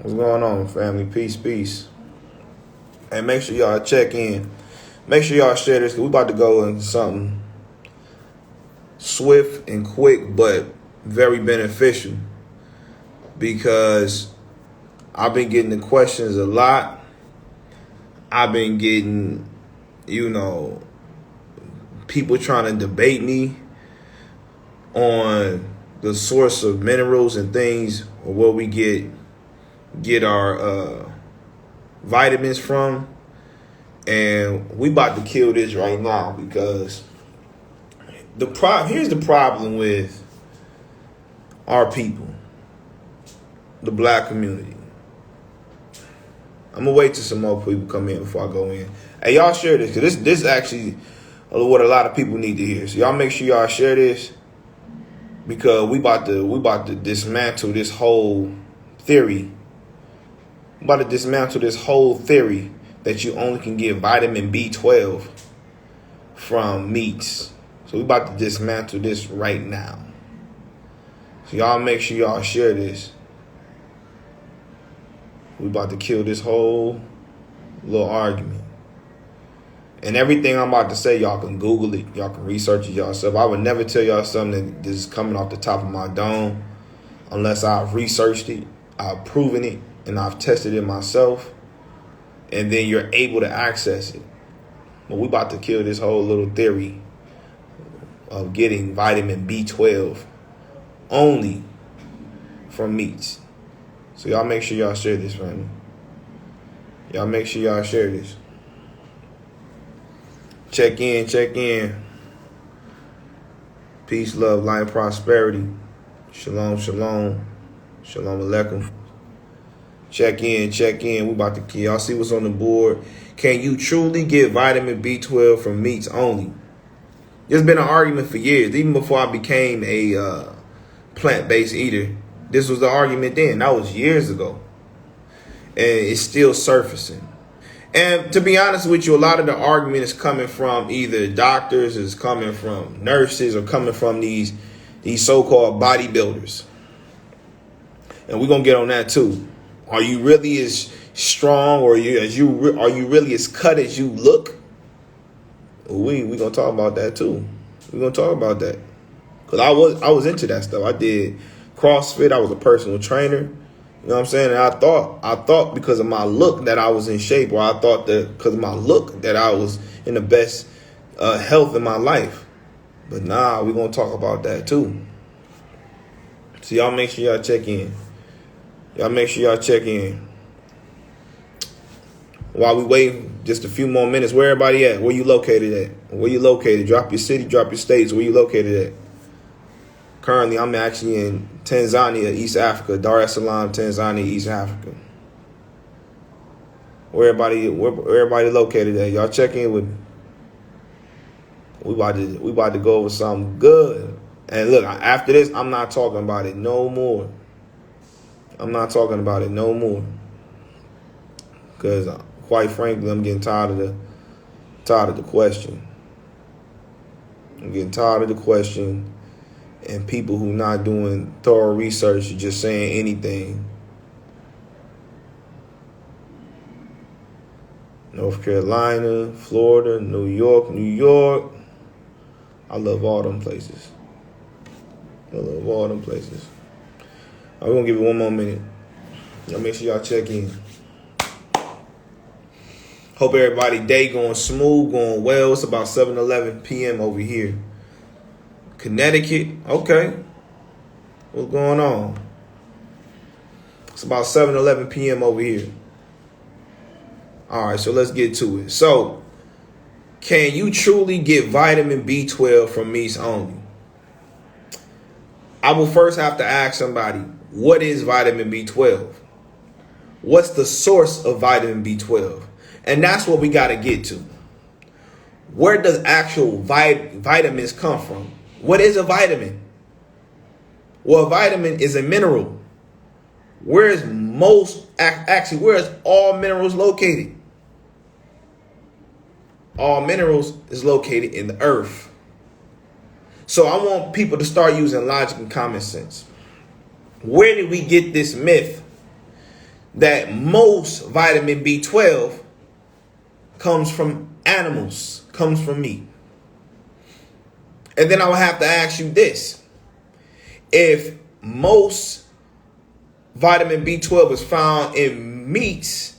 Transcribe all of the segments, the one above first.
What's going on, family? Peace, peace. And make sure y'all check in. Make sure y'all share this, because we about to go into something swift and quick, but very beneficial. Because I've been getting the questions a lot. I've been getting, people trying to debate me on the source of minerals and things, or where we get our vitamins from. And we about to kill this right now, because here's the problem with our people, the black community. I'm gonna wait till some more people come in before I go in. Hey, y'all share this, because this is actually what a lot of people need to hear. So y'all make sure y'all share this, because we about to dismantle this whole theory. I'm about to dismantle this whole theory that you only can get vitamin B12 from meats. So we about to dismantle this right now. So y'all make sure y'all share this. We about to kill this whole little argument. And everything I'm about to say, y'all can Google it. Y'all can research it yourself. I would never tell y'all something that is coming off the top of my dome unless I've researched it, I've proven it, and I've tested it myself. And then you're able to access it. But we about to kill this whole little theory of getting vitamin B12 only from meats. So y'all make sure y'all share this, family. Y'all make sure y'all share this. Check in. Peace, love, light, prosperity. Shalom, shalom. Shalom alaikum. Check in. We about to kill. Y'all see what's on the board. Can you truly get vitamin B12 from meats only? There's been an argument for years, even before I became a plant-based eater. This was the argument then. That was years ago. And it's still surfacing. And to be honest with you, a lot of the argument is coming from either doctors, is coming from nurses, or coming from these so-called bodybuilders. And we're going to get on that too. Are you really as strong, or are you really as cut as you look? We're going to talk about that too. We're going to talk about that. Because I was into that stuff. I did CrossFit. I was a personal trainer. You know what I'm saying? And I thought because of my look that I was in shape, or I thought that because of my look that I was in the best health in my life. But nah, we're going to talk about that too. So y'all make sure y'all check in. While we wait just a few more minutes, where everybody at? Where you located at? Drop your city, drop your states. Where you located at? Currently, I'm actually in Tanzania, East Africa. Dar es Salaam, Tanzania, East Africa. Where everybody located at? Y'all check in with me. We about to go over something good. And look, after this, I'm not talking about it no more. Because quite frankly, I'm getting tired of the question. And people who not doing thorough research are just saying anything. North Carolina, Florida, New York. I love all them places. All right, we're going to give it one more minute. Y'all make sure y'all check in. Hope everybody day going smooth, going well. It's about 7:11 p.m. over here. Connecticut, okay. What's going on? It's about 7:11 p.m. over here. All right, so let's get to it. So, can you truly get vitamin B12 from meats only? I will first have to ask somebody, what is vitamin B12? What's the source of vitamin B12? And that's what we got to get to. Where does actual vitamins come from? What is a vitamin? Well, a vitamin is a mineral. Where is all minerals located? All minerals is located in the earth. So I want people to start using logic and common sense. Where did we get this myth that most vitamin B12 comes from animals, comes from meat. And then I would have to ask you this. If most vitamin B12 is found in meats,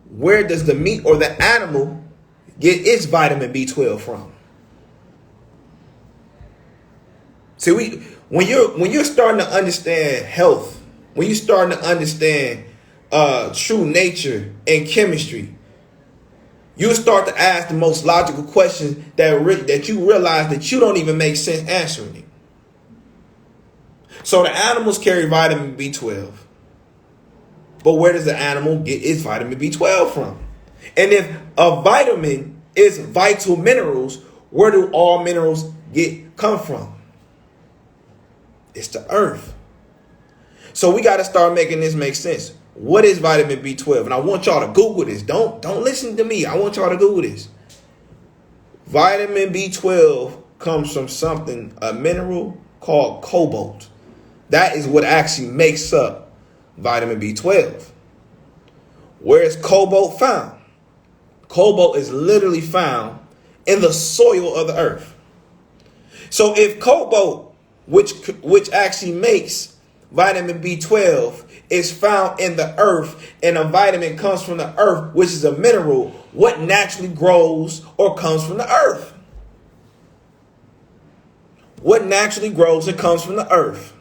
where does the meat or the animal get its vitamin B12 from? See, when you're starting to understand health, when you're starting to understand true nature and chemistry, you'll start to ask the most logical questions that you realize that you don't even make sense answering it. So the animals carry vitamin B12. But where does the animal get its vitamin B12 from? And if a vitamin is vital minerals, where do all minerals come from? It's the earth. So we got to start making this make sense. What is vitamin B12? And I want y'all to Google this. Don't listen to me. I want y'all to Google this. Vitamin B12 comes from a mineral called cobalt. That is what actually makes up vitamin B12. Where is cobalt found? Cobalt is literally found in the soil of the earth. So if cobalt, which actually makes vitamin B12, is found in the earth, and a vitamin comes from the earth, which is a mineral, what naturally grows or comes from the earth? What naturally grows and comes from the earth?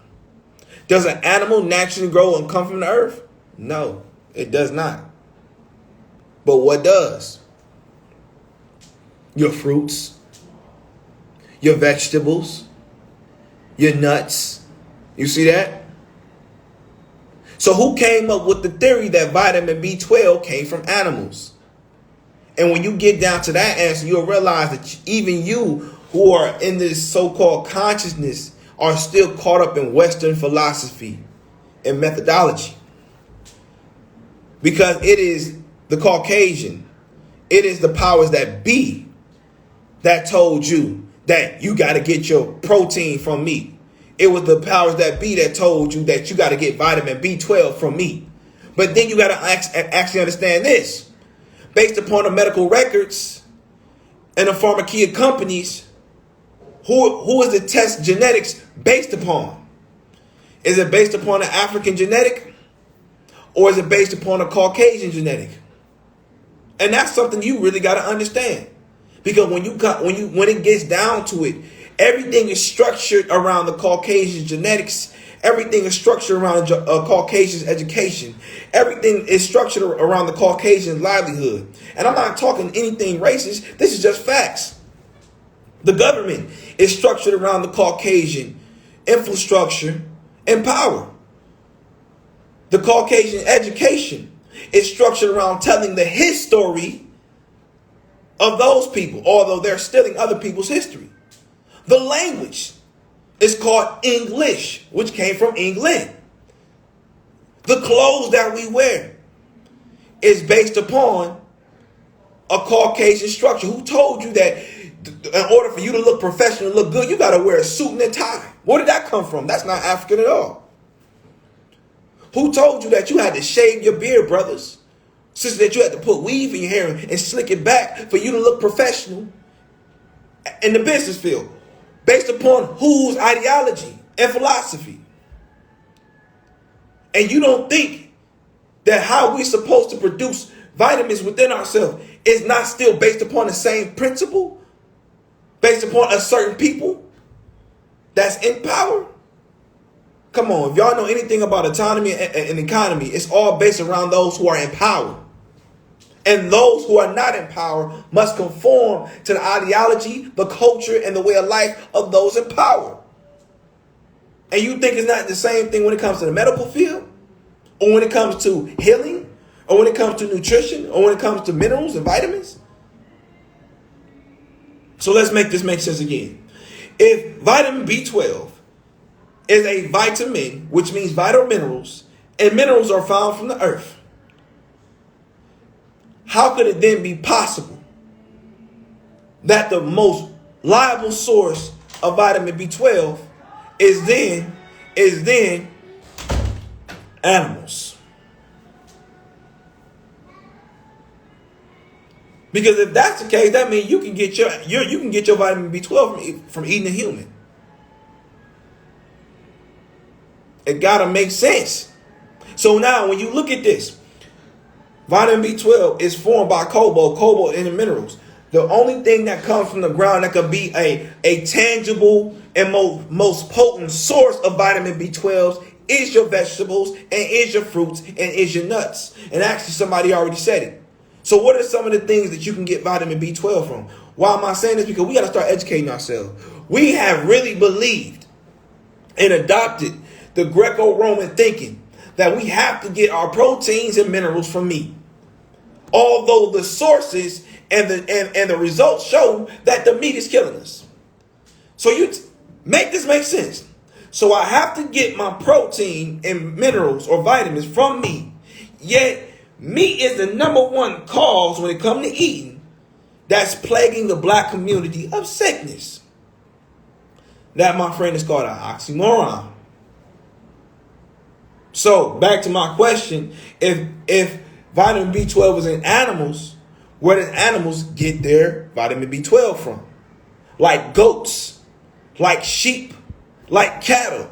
Does an animal naturally grow and come from the earth? No, it does not. But what does? Your fruits, your vegetables, your nuts. You see that? So who came up with the theory that vitamin B12 came from animals? And when you get down to that answer, you'll realize that even you who are in this so-called consciousness are still caught up in Western philosophy and methodology. Because it is the Caucasian, it is the powers that be that told you that you got to get your protein from meat. It was the powers that be that told you that you got to get vitamin B12 from meat. But then you got to actually understand this. Based upon the medical records and the pharmaceutical companies, who is the test genetics based upon? Is it based upon the African genetic? Or is it based upon a Caucasian genetic? And that's something you really got to understand. Because when it gets down to it, everything is structured around the Caucasian genetics. Everything is structured around Caucasian's education. Everything is structured around the Caucasian livelihood. And I'm not talking anything racist. This is just facts. The government is structured around the Caucasian infrastructure and power. The Caucasian education is structured around telling the history of those people, although they're stealing other people's history. The language is called English, which came from England. The clothes that we wear is based upon a Caucasian structure. Who told you that in order for you to look professional, look good, you got to wear a suit and a tie? Where did that come from? That's not African at all. Who told you that you had to shave your beard, brothers? Sisters, that you had to put weave in your hair and slick it back for you to look professional in the business field? Based upon whose ideology and philosophy? And you don't think that how we're supposed to produce vitamins within ourselves is not still based upon the same principle? Based upon a certain people that's in power? Come on, if y'all know anything about autonomy and economy, it's all based around those who are in power. And those who are not in power must conform to the ideology, the culture, and the way of life of those in power. And you think it's not the same thing when it comes to the medical field? Or when it comes to healing? Or when it comes to nutrition? Or when it comes to minerals and vitamins? So let's make this make sense again. If vitamin B12 is a vitamin, which means vital minerals, and minerals are found from the earth, how could it then be possible that the most reliable source of vitamin B12 is then animals? Because if that's the case, that means you can get your vitamin B12 from eating a human. It gotta make sense. So now when you look at this, vitamin B12 is formed by cobalt in the minerals. The only thing that comes from the ground that could be a tangible and most potent source of vitamin B12 is your vegetables and is your fruits and is your nuts. And actually somebody already said it. So what are some of the things that you can get vitamin B12 from? Why am I saying this? Because we got to start educating ourselves. We have really believed and adopted the Greco-Roman thinking that we have to get our proteins and minerals from meat. Although the sources and the results show that the meat is killing us. So you make this make sense. So I have to get my protein and minerals or vitamins from meat. Yet meat is the number one cause when it comes to eating that's plaguing the black community of sickness. That, my friend, is called an oxymoron. So back to my question, if vitamin B12 is in animals, where do animals get their vitamin B12 from? Like goats, like sheep, like cattle.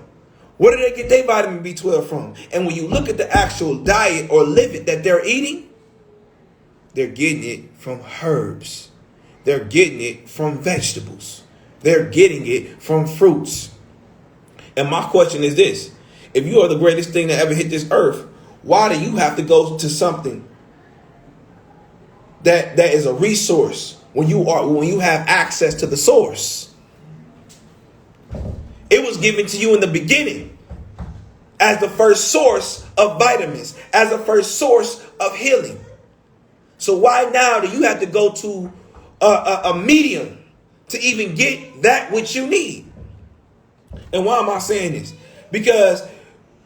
Where do they get their vitamin B12 from? And when you look at the actual diet or livid that they're eating, they're getting it from herbs. They're getting it from vegetables. They're getting it from fruits. And my question is this. If you are the greatest thing that ever hit this earth, why do you have to go to something that is a resource when you have access to the source? It was given to you in the beginning as the first source of vitamins, as the first source of healing. So why now do you have to go to a medium to even get that which you need? And why am I saying this? Because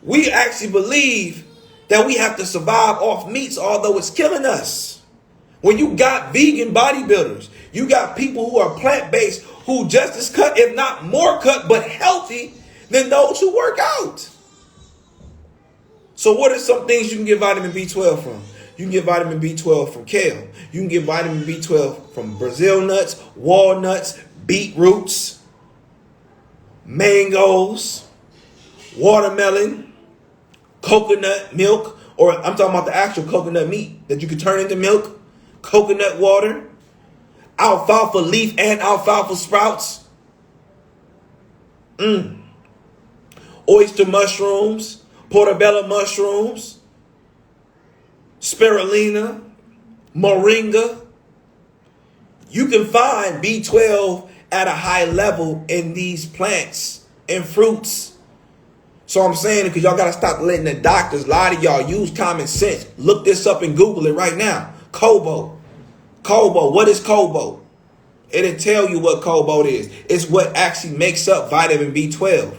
we actually believe that we have to survive off meats, although it's killing us. When you got vegan bodybuilders, you got people who are plant-based, who just as cut, if not more cut, but healthy than those who work out. So what are some things you can get vitamin B12 from? You can get vitamin B12 from kale. You can get vitamin B12 from Brazil nuts, walnuts, beetroots, mangoes, watermelon, coconut milk, or I'm talking about the actual coconut meat that you can turn into milk, coconut water, alfalfa leaf and alfalfa sprouts, oyster mushrooms, portobello mushrooms, spirulina, moringa. You can find B12 at a high level in these plants and fruits. So I'm saying it because y'all got to stop letting the doctors lie to y'all. Use common sense. Look this up and Google it right now. Cobalt. Cobalt. What is cobalt? It'll tell you what cobalt is. It's what actually makes up vitamin B12.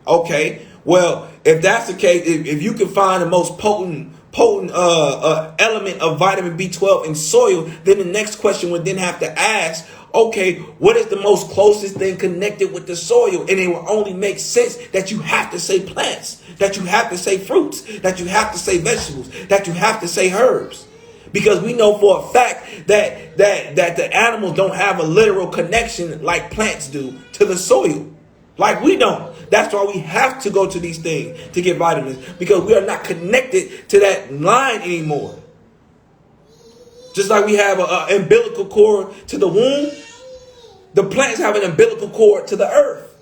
Okay. Well, if that's the case, if you can find the most potent element of vitamin B12 in soil, then the next question would then have to ask, okay, what is the most closest thing connected with the soil? And it will only make sense that you have to say plants, that you have to say fruits, that you have to say vegetables, that you have to say herbs. Because we know for a fact that the animals don't have a literal connection like plants do to the soil. Like we don't. That's why we have to go to these things to get vitamins, because we are not connected to that line anymore. Just like we have an umbilical cord to the womb, the plants have an umbilical cord to the earth.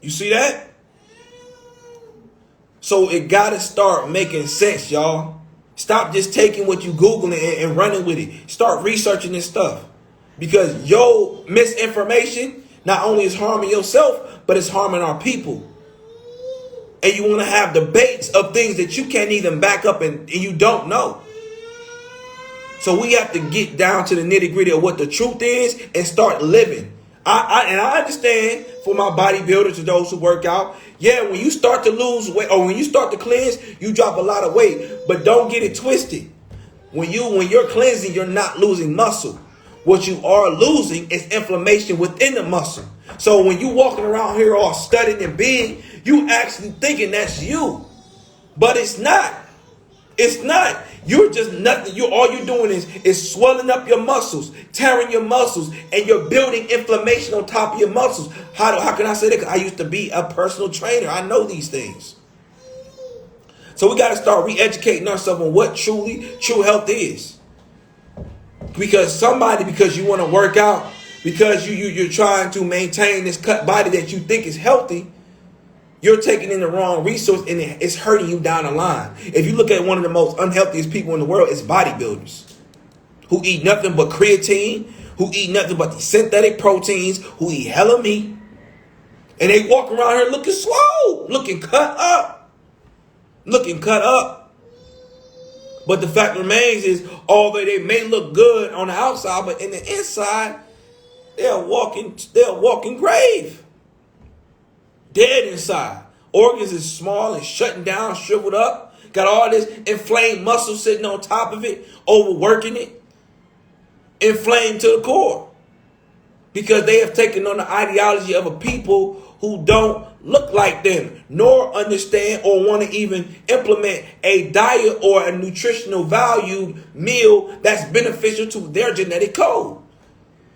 You see that? So it got to start making sense, y'all. Stop just taking what you Googling and running with it. Start researching this stuff. Because your misinformation not only is harming yourself, but it's harming our people. And you want to have debates of things that you can't even back up and you don't know. So we have to get down to the nitty gritty of what the truth is and start living. I understand for my bodybuilders, to those who work out. Yeah, when you start to lose weight or when you start to cleanse, you drop a lot of weight. But don't get it twisted. When you're cleansing, you're not losing muscle. What you are losing is inflammation within the muscle. So when you walking around here all studded and big, you actually thinking that's you. But it's not. It's not. You're just nothing. All you're doing is swelling up your muscles, tearing your muscles, and you're building inflammation on top of your muscles. How can I say that? 'Cause I used to be a personal trainer. I know these things. So we got to start re-educating ourselves on what true health is. Because you want to work out, because you're trying to maintain this cut body that you think is healthy, you're taking in the wrong resource and it's hurting you down the line. If you look at one of the most unhealthiest people in the world, it's bodybuilders who eat nothing but creatine, who eat nothing but the synthetic proteins, who eat hella meat, and they walk around here looking swole, looking cut up. But the fact remains is, although they may look good on the outside, but in the inside, they're a walking grave. Dead inside. Organs is small and shutting down, shriveled up. Got all this inflamed muscle sitting on top of it, overworking it. Inflamed to the core. Because they have taken on the ideology of a people who don't look like them, nor understand or want to even implement a diet or a nutritional valued meal that's beneficial to their genetic code.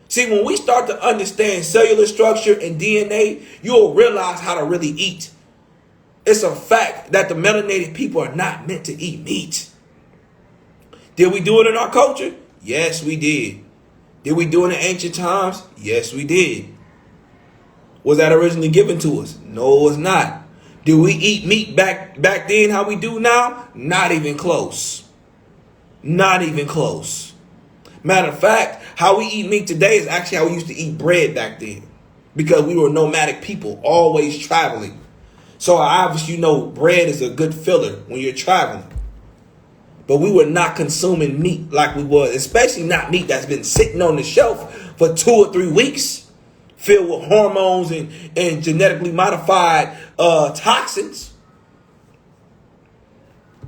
See, when we start to understand cellular structure and DNA, you'll realize how to really eat. It's a fact that the melanated people are not meant to eat meat. Did we do it in our culture? Yes, we did. Did we do it in ancient times? Yes, we did. Was that originally given to us? No, it was not. Did we eat meat back then how we do now? Not even close. Not even close. Matter of fact, how we eat meat today is actually how we used to eat bread back then. Because we were nomadic people, always traveling. So obviously, bread is a good filler when you're traveling. But we were not consuming meat like we was, especially not meat that's been sitting on the shelf for 2 or 3 weeks, filled with hormones and genetically modified toxins.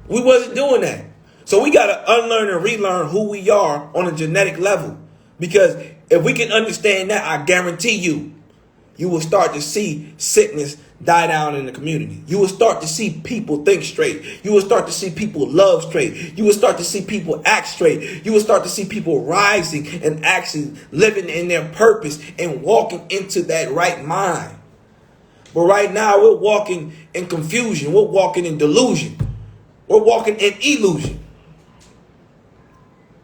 We wasn't doing that. So we got to unlearn and relearn who we are on a genetic level. Because if we can understand that, I guarantee you will start to see sickness die down in the community. You will start to see people think straight. You will start to see people love straight. You will start to see people act straight. You will start to see people rising and actually living in their purpose and walking into that right mind. But right now we're walking in confusion. We're walking in delusion. We're walking in illusion.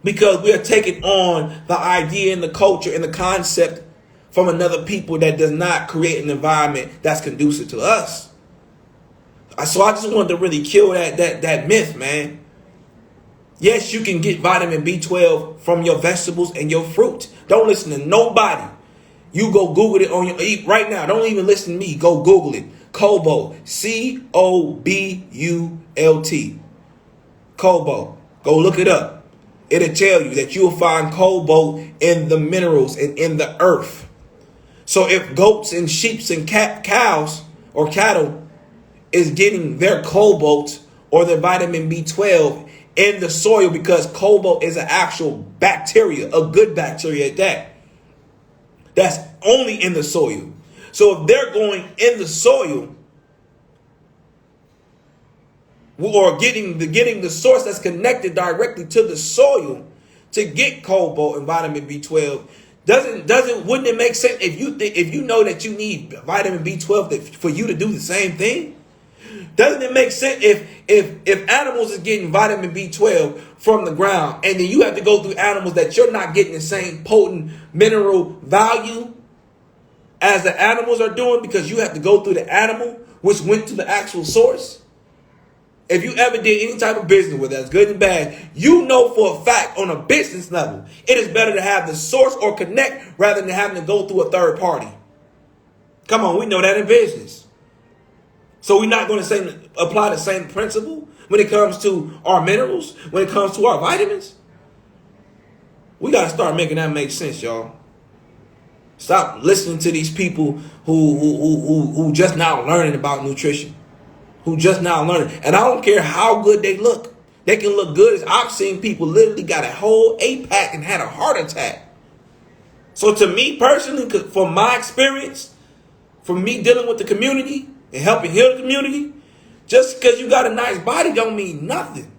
Because we are taking on the idea and the culture and the concept from another people that does not create an environment that's conducive to us. So I just wanted to really kill that myth, man. Yes, you can get vitamin B12 from your vegetables and your fruit. Don't listen to nobody. You go Google it on your right now. Don't even listen to me. Go Google it. Cobalt. C-O-B-U-L-T. Cobalt. Go look it up. It'll tell you that you'll find cobalt in the minerals and in the earth. So if goats and sheep and cows or cattle is getting their cobalt or their vitamin B12 in the soil, because cobalt is an actual bacteria, a good bacteria at that, that's only in the soil. So if they're going in the soil or getting the source that's connected directly to the soil to get cobalt and vitamin B12, wouldn't it make sense if you know that you need vitamin B12 for you to do the same thing? Doesn't it make sense if animals is getting vitamin B12 from the ground, and then you have to go through animals that you're not getting the same potent mineral value as the animals are doing, because you have to go through the animal which went to the actual source? If you ever did any type of business, whether that's good and bad, you know for a fact on a business level, it is better to have the source or connect rather than having to go through a third party. Come on, we know that in business. So we're not going to apply the same principle when it comes to our minerals, when it comes to our vitamins. We got to start making that make sense, y'all. Stop listening to these people who just now learning about nutrition. Who just now learning. And I don't care how good they look. They can look good. I've seen people literally got a whole 8-pack and had a heart attack. So to me personally, from my experience, from me dealing with the community and helping heal the community, just because you got a nice body don't mean nothing.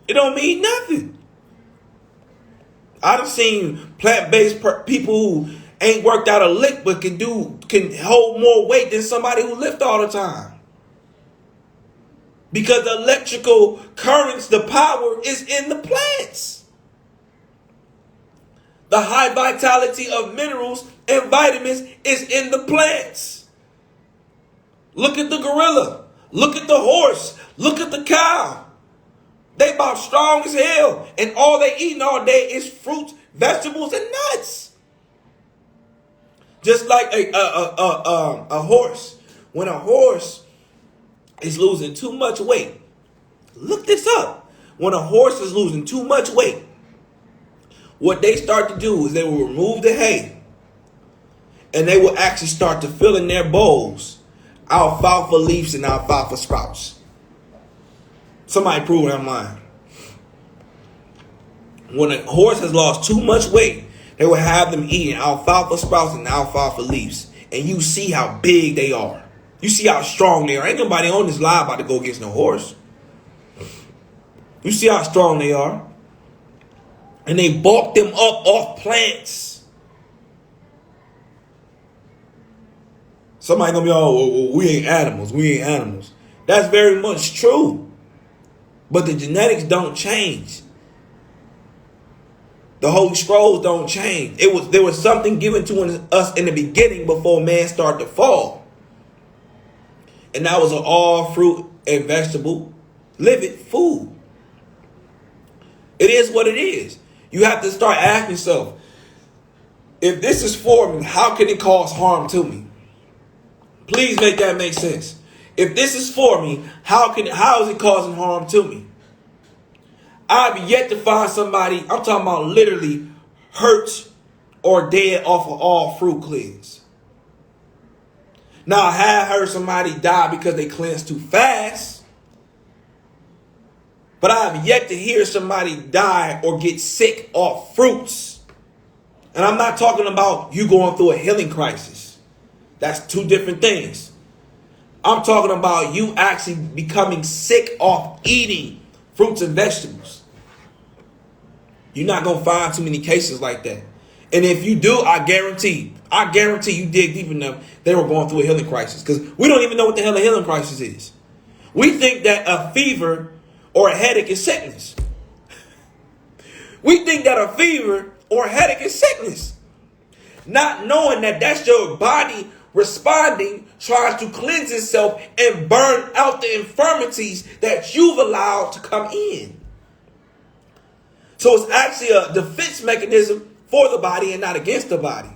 It don't mean nothing. I've seen plant-based people who ain't worked out a lick but can hold more weight than somebody who lift all the time. Because the electrical currents, the power is in the plants. The high vitality of minerals and vitamins is in the plants. Look at the gorilla. Look at the horse. Look at the cow. They about strong as hell. And all they eating all day is fruits, vegetables, and nuts. Just like a horse. When a horse is losing too much weight. Look this up. When a horse is losing too much weight, what they start to do is they will remove the hay. And they will actually start to fill in their bowls alfalfa leaves and alfalfa sprouts. Somebody prove I'm lying. When a horse has lost too much weight, they will have them eating alfalfa sprouts and alfalfa leaves. And you see how big they are. You see how strong they are. Ain't nobody on this live about to go against no horse. You see how strong they are. And they bulk them up off plants. Somebody gonna be, oh, we ain't animals. We ain't animals. That's very much true. But the genetics don't change. The Holy Scrolls don't change. There was something given to us in the beginning before man started to fall. And that was an all fruit and vegetable living food. It is what it is. You have to start asking yourself, if this is for me, how can it cause harm to me? Please make that make sense. If this is for me, how is it causing harm to me? I've yet to find somebody, I'm talking about literally hurt or dead off of all fruit cleanse. Now, I have heard somebody die because they cleansed too fast. But I have yet to hear somebody die or get sick off fruits. And I'm not talking about you going through a healing crisis. That's two different things. I'm talking about you actually becoming sick off eating fruits and vegetables. You're not going to find too many cases like that. And if you do, I guarantee you dig deep enough, they were going through a healing crisis. Because we don't even know what the hell a healing crisis is. We think that a fever or a headache is sickness. We think that a fever or a headache is sickness. Not knowing that that's your body responding, trying to cleanse itself and burn out the infirmities that you've allowed to come in. So it's actually a defense mechanism for the body and not against the body.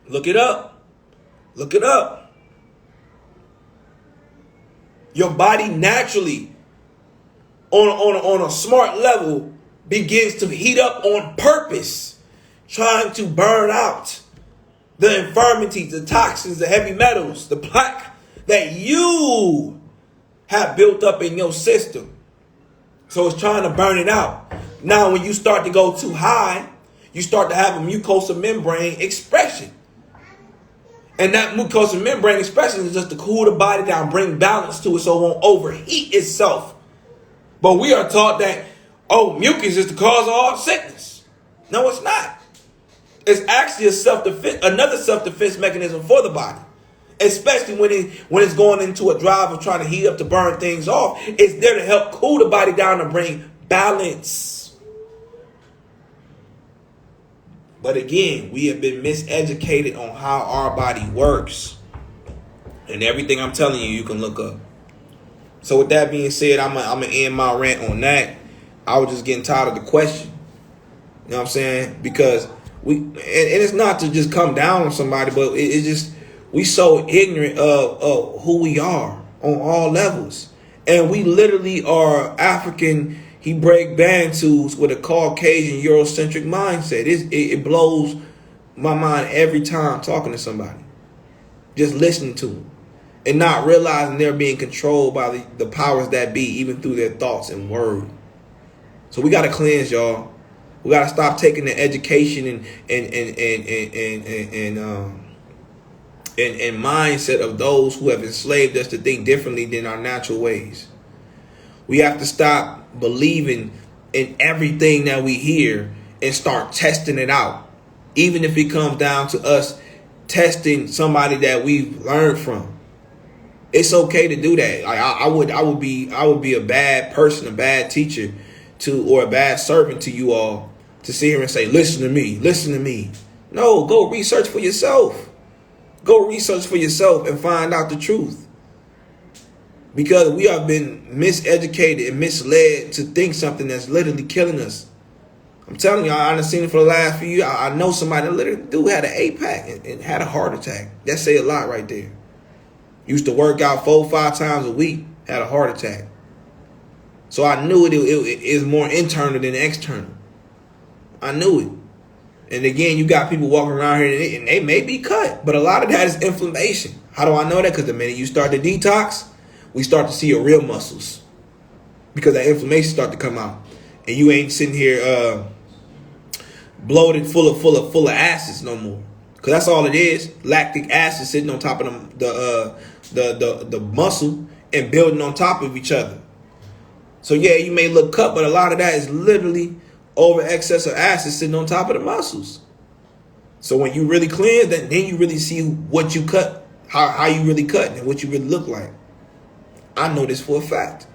Look it up. Look it up. Your body naturally, on a smart level, begins to heat up on purpose, trying to burn out the infirmities, the toxins, the heavy metals, the plaque that you have built up in your system. So it's trying to burn it out. Now, when you start to go too high, you start to have a mucosa membrane expression. And that mucosa membrane expression is just to cool the body down, bring balance to it so it won't overheat itself. But we are taught that, mucus is the cause of all sickness. No, it's not. It's actually another self-defense mechanism for the body. Especially when it's going into a drive of trying to heat up to burn things off. It's there to help cool the body down and bring balance. But again, we have been miseducated on how our body works. And everything I'm telling you, you can look up. So with that being said, I'm going to end my rant on that. I was just getting tired of the question. You know what I'm saying? Because and it's not to just come down on somebody, but it's just, we so ignorant of who we are on all levels. And we literally are African Hebraic Bantus with a Caucasian Eurocentric mindset. It blows my mind every time talking to somebody. Just listening to them. And not realizing they're being controlled by the powers that be, even through their thoughts and word. So we got to cleanse, y'all. We got to stop taking the education and mindset of those who have enslaved us to think differently than our natural ways. We have to stop believing in everything that we hear and start testing it out. Even if it comes down to us testing somebody that we've learned from. It's okay to do that. Like I would be a bad person, a bad teacher or a bad servant to you all to sit here and say, listen to me. No, go research for yourself. Go research for yourself and find out the truth. Because we have been miseducated and misled to think something that's literally killing us. I'm telling you, I've seen it for the last few years. I know somebody that literally had an APAC and had a heart attack. That say a lot right there. Used to work out 4-5 times a week, had a heart attack. So I knew it is more internal than external. I knew it. And again, you got people walking around here and they may be cut, but a lot of that is inflammation. How do I know that? Because the minute you start to detox, we start to see your real muscles. Because that inflammation start to come out. And you ain't sitting here bloated full of acids no more. Because that's all it is. Lactic acid sitting on top of the muscle and building on top of each other. So yeah, you may look cut, but a lot of that is literally over excess of acid sitting on top of the muscles. So when you really cleanse, then you really see what you cut, how you really cut, and what you really look like. I know this for a fact.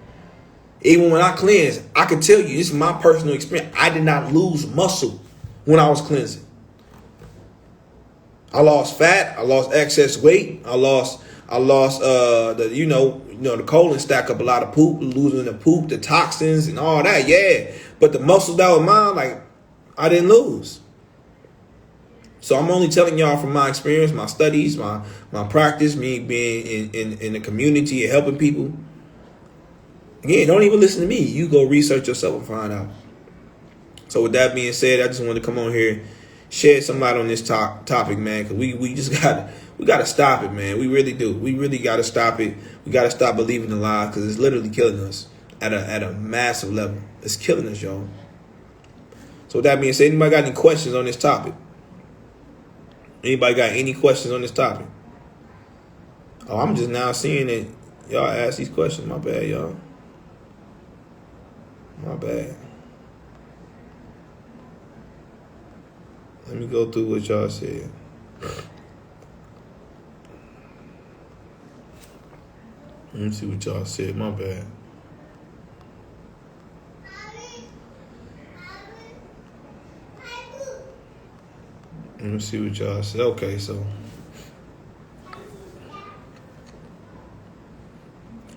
Even when I cleanse, I can tell you, this is my personal experience. I did not lose muscle when I was cleansing. I lost fat. I lost excess weight. I lost the colon stack up a lot of poop, losing the poop, the toxins and all that. Yeah. But the muscles that were mine, like, I didn't lose. So I'm only telling y'all from my experience, my studies, my practice, me being in the community and helping people. Again, don't even listen to me. You go research yourself and find out. So with that being said, I just wanted to come on here, shed some light on this topic, man, because we gotta stop it, man. We really do. We really gotta stop it. We gotta stop believing the lies because it's literally killing us at a massive level. It's killing us, y'all. So with that being said, anybody got any questions on this topic? Anybody got any questions on this topic? Oh, I'm just now seeing it. Y'all ask these questions. My bad, y'all. My bad. Let me go through what y'all said. Let me see what y'all said. My bad. Let me see what y'all said. Okay, so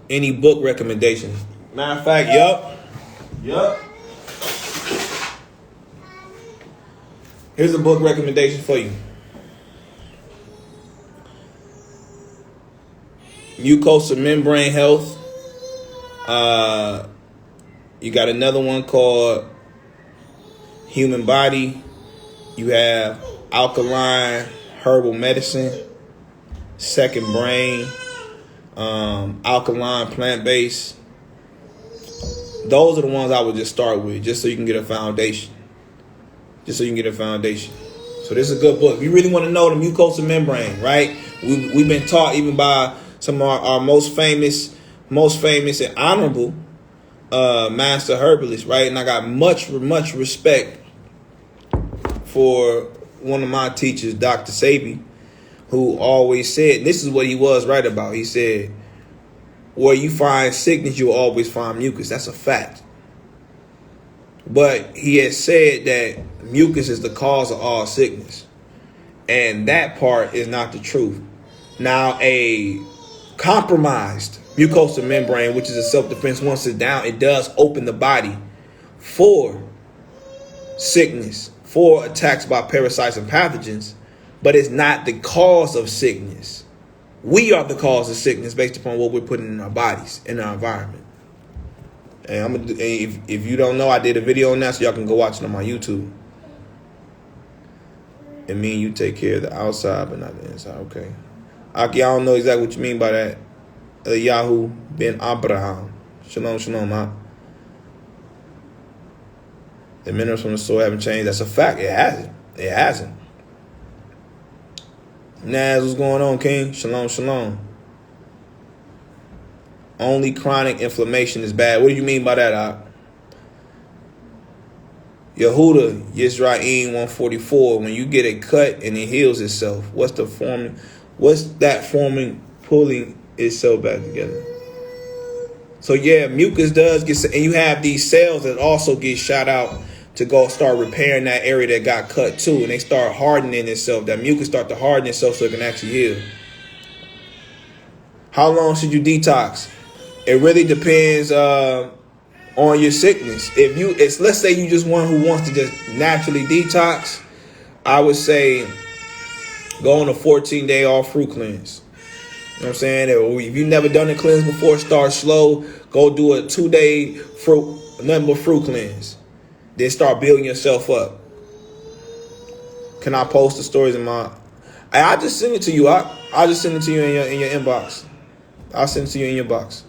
any book recommendations? Matter of fact, yup. Here's a book recommendation for you. Mucosal membrane health. You got another one called Human Body. You have Alkaline Herbal Medicine, Second Brain, Alkaline Plant Based. Those are the ones I would just start with, just so you can get a foundation. So this is a good book. If you really want to know the mucosal membrane, right? We've been taught even by some of our most famous and honorable master herbalists, right? And I got much respect for one of my teachers, Dr. Sabi, who always said, this is what he was right about. He said, where you find sickness, you'll always find mucus. That's a fact. But he has said that mucus is the cause of all sickness. And that part is not the truth. Now, a compromised mucosal membrane, which is a self-defense, once it's down, it does open the body for sickness, for attacks by parasites and pathogens, but it's not the cause of sickness. We are the cause of sickness based upon what we're putting in our bodies, in our environment. And if you don't know, I did a video on that, so y'all can go watch it on my YouTube. And me and you take care of the outside, but not the inside. Okay. Aki, I don't know exactly what you mean by that. Yahoo ben Abraham. Shalom, ma. The minerals from the soil haven't changed. That's a fact. It hasn't. Naz, what's going on, King? Shalom. Only chronic inflammation is bad. What do you mean by that, Doc? Yehuda Yisrael 144. When you get a cut and it heals itself, what's that forming, pulling itself back together? So yeah, mucus does get, and you have these cells that also get shot out to go start repairing that area that got cut too, and they start hardening itself. That mucus start to harden itself so it can actually heal. How long should you detox? It really depends on your sickness. Let's say you just one who wants to just naturally detox, I would say go on a 14-day all fruit cleanse. You know what I'm saying? Or if you've never done a cleanse before, start slow. Go do a 2-day nothing but fruit cleanse. Then start building yourself up. Can I post the stories in my? I just send it to you. I'll just send it to you in your inbox. I'll send it to you in your box.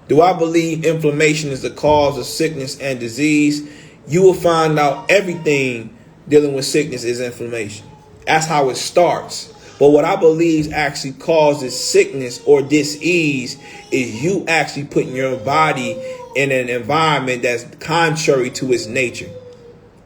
Do I believe inflammation is the cause of sickness and disease? You will find out everything dealing with sickness is inflammation. That's how it starts. But what I believe actually causes sickness or dis-ease is you actually putting your body in an environment that's contrary to its nature.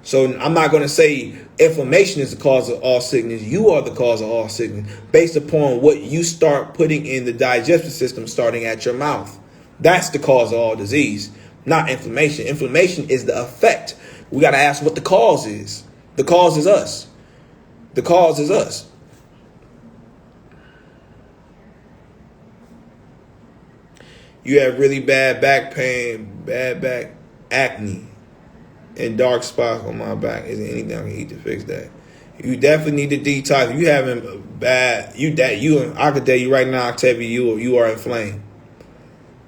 So I'm not going to say inflammation is the cause of all sickness. You are the cause of all sickness based upon what you start putting in the digestive system starting at your mouth. That's the cause of all disease, not inflammation. Inflammation is the effect. We got to ask what the cause is. The cause is us. The cause is us. You have really bad back pain, bad back acne, and dark spots on my back. Is there anything I can eat to fix that? You definitely need to detox. If you having bad, I could tell you right now, Octavia, you are inflamed.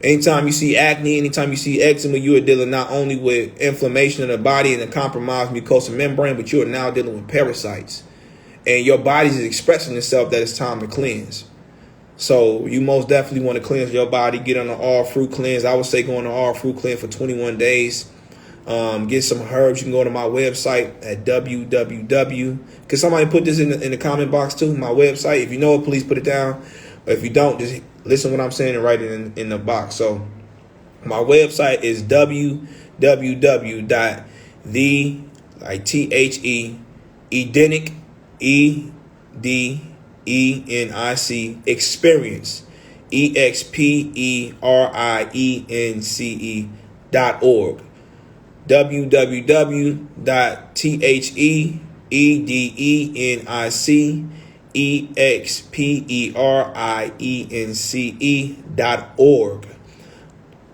Anytime you see acne, anytime you see eczema, you are dealing not only with inflammation of the body and a compromised mucosal membrane, but you are now dealing with parasites. And your body is expressing itself that it's time to cleanse. So you most definitely want to cleanse your body. Get on an all fruit cleanse. I would say go on an all fruit cleanse for 21 days. Get some herbs. You can go to my website at www. Can somebody put this in the comment box too? My website. If you know it, please put it down. But if you don't, just listen to what I'm saying and write it in the box. So my website is edenic, experience, experience.org. www.edenic.experience.org.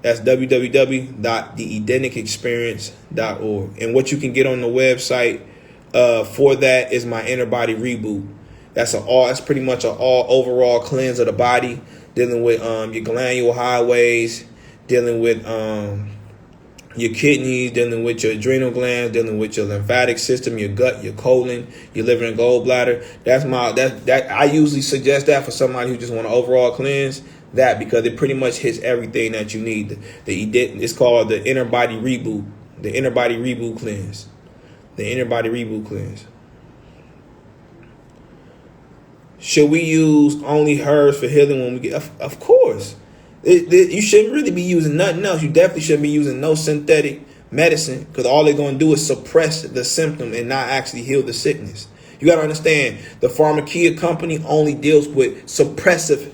That's www.theedenicexperience.org. And what you can get on the website for that is my inner body reboot. That's pretty much an all overall cleanse of the body, dealing with your glandular highways, dealing with your kidneys, dealing with your adrenal glands, dealing with your lymphatic system, your gut, your colon, your liver and gallbladder. I usually suggest that for somebody who just want to overall cleanse that, because it pretty much hits everything that you need. It's called the inner body reboot, the inner body reboot cleanse, the inner body reboot cleanse. Should we use only herbs for healing when we get? Of course. You shouldn't really be using nothing else. You definitely shouldn't be using no synthetic medicine, because all they're going to do is suppress the symptom and not actually heal the sickness. You got to understand, the pharmacia company only deals with suppressive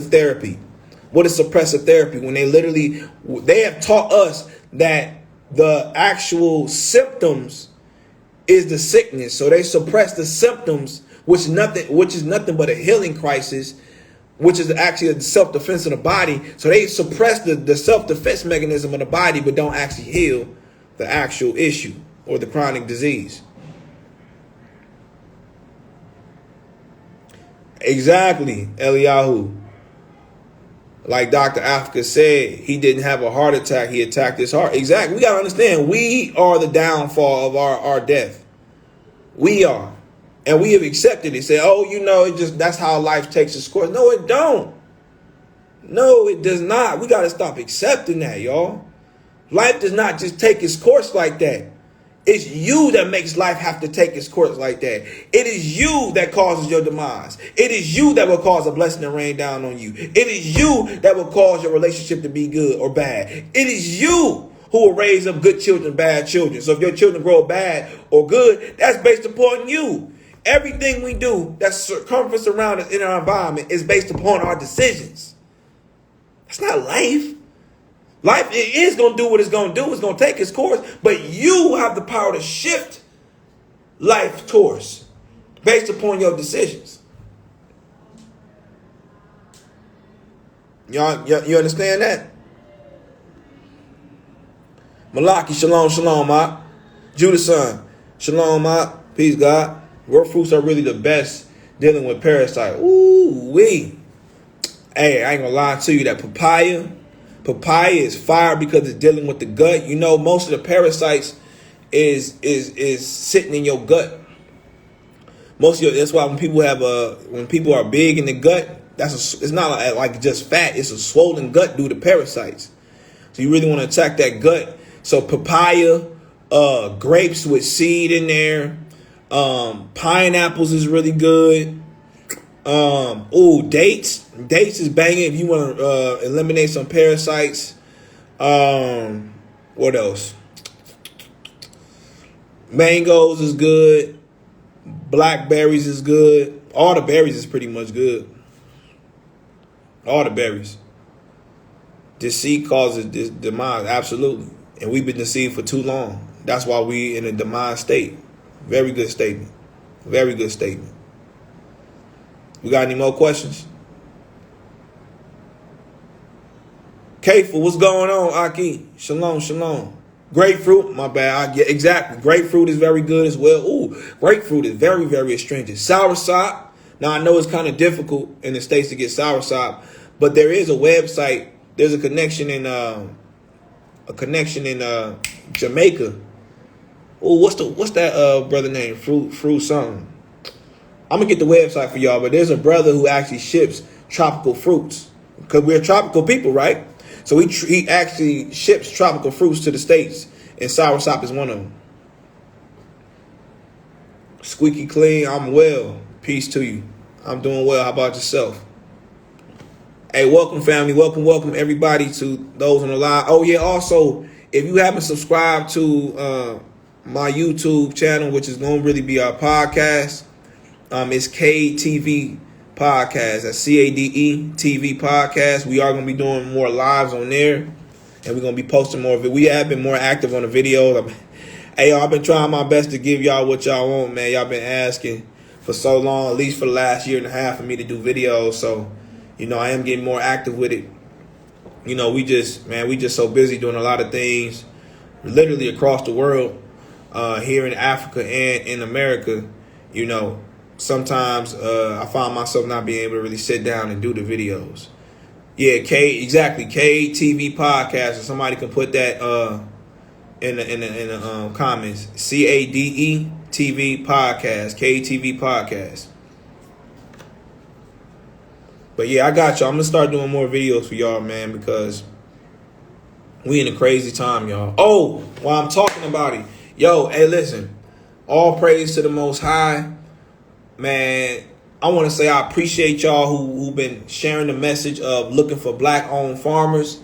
therapy. What is suppressive therapy? When they have taught us that the actual symptoms is the sickness. So they suppress the symptoms, which is nothing but a healing crisis, which is actually a self-defense of the body. So they suppress the self-defense mechanism of the body, but don't actually heal the actual issue or the chronic disease. Exactly, Eliyahu. Like Dr. Africa said, he didn't have a heart attack. He attacked his heart. Exactly. We got to understand, we are the downfall of our death. We are. And we have accepted it. Say, that's how life takes its course. No, it don't. No, it does not. We got to stop accepting that, y'all. Life does not just take its course like that. It's you that makes life have to take its course like that. It is you that causes your demise. It is you that will cause a blessing to rain down on you. It is you that will cause your relationship to be good or bad. It is you who will raise up good children, bad children. So if your children grow bad or good, that's based upon you. Everything we do that's circumference around us in our environment is based upon our decisions. That's not life. Life is going to do what it's going to do. It's going to take its course. But you have the power to shift life course based upon your decisions. You understand that? Malaki, shalom, shalom, ma. Judah son, shalom, ma. Peace, God. What fruits are really the best dealing with parasite? Ooh, wee. Hey, I ain't going to lie to you. That papaya is fire because it's dealing with the gut. You know, most of the parasites is sitting in your gut. That's why when people are big in the gut, it's not like just fat. It's a swollen gut due to parasites. So you really want to attack that gut. So papaya, grapes with seed in there, pineapples is really good. Dates. Dates is banging if you want to eliminate some parasites. What else? Mangoes is good. Blackberries is good. All the berries is pretty much good. All the berries. Deceit causes this demise, absolutely. And we've been deceived for too long. That's why we in a demise state. Very good statement. Very good statement. We got any more questions? Kayfa, what's going on, Aki? Shalom, shalom. Grapefruit, my bad. Yeah, exactly. Grapefruit is very good as well. Ooh, grapefruit is very, very astringent. Soursop. Now, I know it's kind of difficult in the States to get soursop, but there is a website. There's a connection in Jamaica. Oh, what's that brother name? Fruit something. I'm gonna get the website for y'all, but there's a brother who actually ships tropical fruits because we're tropical people, right? So he actually ships tropical fruits to the States, and soursop is one of them. Squeaky clean, I'm well. Peace to you. I'm doing well. How about yourself? Hey, welcome, family. Welcome, everybody, to those on the live. Oh, yeah, also, if you haven't subscribed to my YouTube channel, which is going to really be our podcast, it's KTV Podcast. That's CADE TV Podcast. We are going to be doing more lives on there, and we're going to be posting more of it. We have been more active on the videos. Hey, I've been trying my best to give y'all what y'all want, man. Y'all been asking for so long, at least for the last year and a half, for me to do videos. So, I am getting more active with it. We just so busy doing a lot of things, literally across the world, here in Africa and in America. Sometimes I find myself not being able to really sit down and do the videos. Yeah, exactly. KTV Podcast. If somebody can put that in the comments. CADE TV Podcast. KTV Podcast. But yeah, I got y'all. I'm gonna start doing more videos for y'all, man, because we in a crazy time, y'all. Oh, while I'm talking about it, hey, listen. All praise to the Most High. Man, I want to say I appreciate y'all who've been sharing the message of looking for black-owned farmers.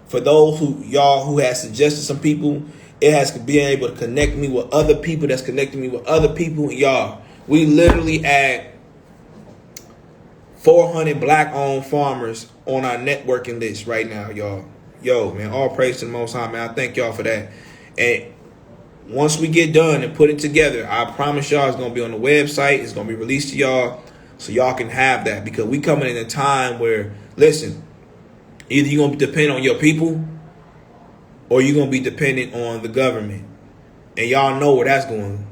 For those who has suggested some people, it has been able to connect me with other people that's connecting me with other people. Y'all, we literally at 400 black-owned farmers on our networking list right now, y'all. Yo, man, all praise to the Most High, man. I thank y'all for that. And once we get done and put it together, I promise y'all it's going to be on the website. It's going to be released to y'all so y'all can have that, because we coming in a time where, listen, either you're going to depend on your people or you're going to be dependent on the government. And y'all know where that's going.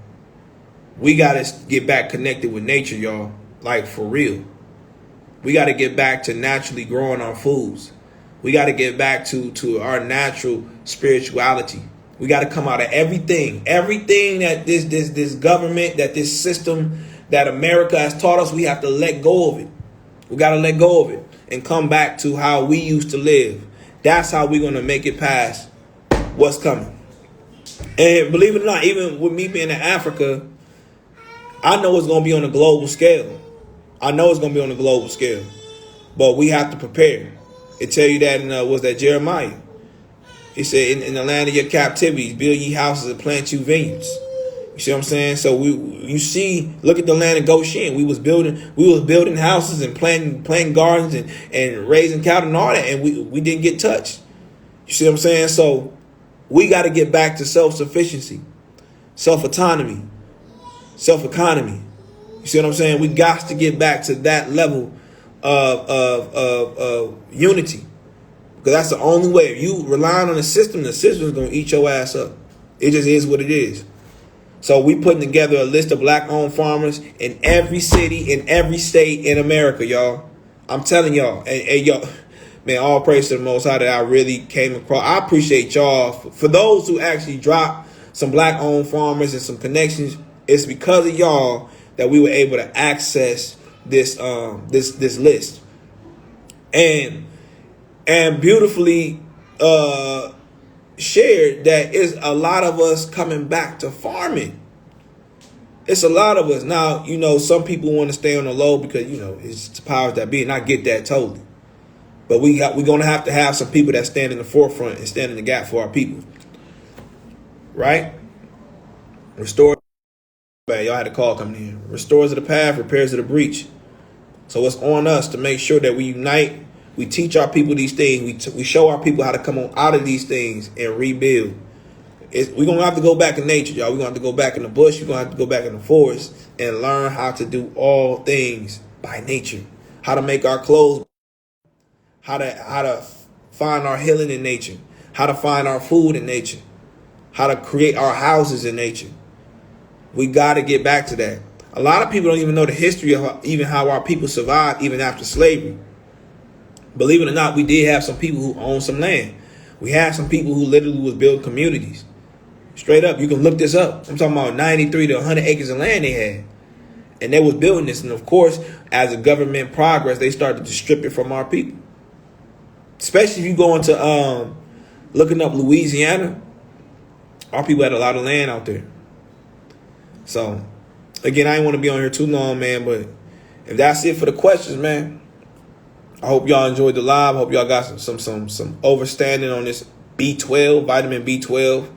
We got to get back connected with nature, y'all, like for real. We got to get back to naturally growing our foods. We got to get back to our natural spirituality. We got to come out of everything that this government, that this system, that America has taught us. We have to let go of it. We got to let go of it and come back to how we used to live. That's how we're going to make it past what's coming. And believe it or not, even with me being in Africa, I know it's going to be on a global scale. But we have to prepare. It tell you that in, was that Jeremiah? He said, in the land of your captivity, build ye houses and plant you vineyards. You see what I'm saying? So look at the land of Goshen. We was building houses and planting gardens and raising cattle and all that, and we didn't get touched. You see what I'm saying? So we got to get back to self-sufficiency, self-autonomy, self-economy. You see what I'm saying? We got to get back to that level of unity. Because that's the only way. If you relying on the system is going to eat your ass up. It just is what it is. So we putting together a list of black-owned farmers in every city, in every state in America, y'all. I'm telling y'all. And y'all, man, all praise to the Most High that I really came across. I appreciate y'all. For those who actually dropped some black-owned farmers and some connections, it's because of y'all that we were able to access this list. And beautifully shared that it's a lot of us coming back to farming. It's a lot of us. Now, some people want to stay on the low because, it's the powers that be, and I get that totally. But we're going to have some people that stand in the forefront and stand in the gap for our people. Right? Restore. Y'all had a call coming in. Restores of the path, repairs of the breach. So it's on us to make sure that we unite. We teach our people these things. We show our people how to come on out of these things and rebuild. We're going to have to go back in nature, y'all. We're going to have to go back in the bush. We're going to have to go back in the forest and learn how to do all things by nature. How to make our clothes. How to find our healing in nature. How to find our food in nature. How to create our houses in nature. We got to get back to that. A lot of people don't even know the history of even how our people survived even after slavery. Believe it or not, we did have some people who owned some land. We had some people who literally was building communities. Straight up, you can look this up. I'm talking about 93 to 100 acres of land they had. And they was building this. And of course, as the government progressed, they started to strip it from our people. Especially if you go into looking up Louisiana, our people had a lot of land out there. So, again, I didn't want to be on here too long, man. But if that's it for the questions, man, I hope y'all enjoyed the live. I hope y'all got some overstanding on this B12, vitamin B12.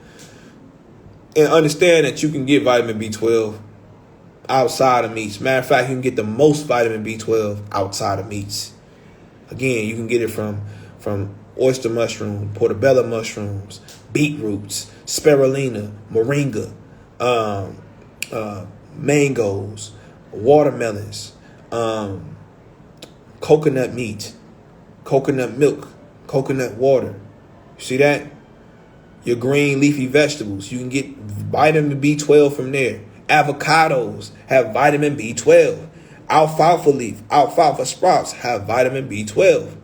And understand that you can get vitamin B12 outside of meats. Matter of fact, you can get the most vitamin B12 outside of meats. Again, you can get it from oyster mushroom, portobello mushrooms, beetroots, spirulina, moringa, mangoes, watermelons, coconut meat, coconut milk, coconut water. See that? Your green leafy vegetables. You can get vitamin B12 from there. Avocados have vitamin B12. Alfalfa leaf, alfalfa sprouts have vitamin B12.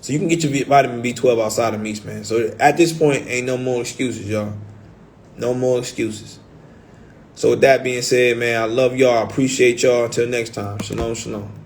So you can get your vitamin B12 outside of meats, man. So at this point, ain't no more excuses, y'all. No more excuses. So with that being said, man, I love y'all. I appreciate y'all. Until next time. Shalom, shalom.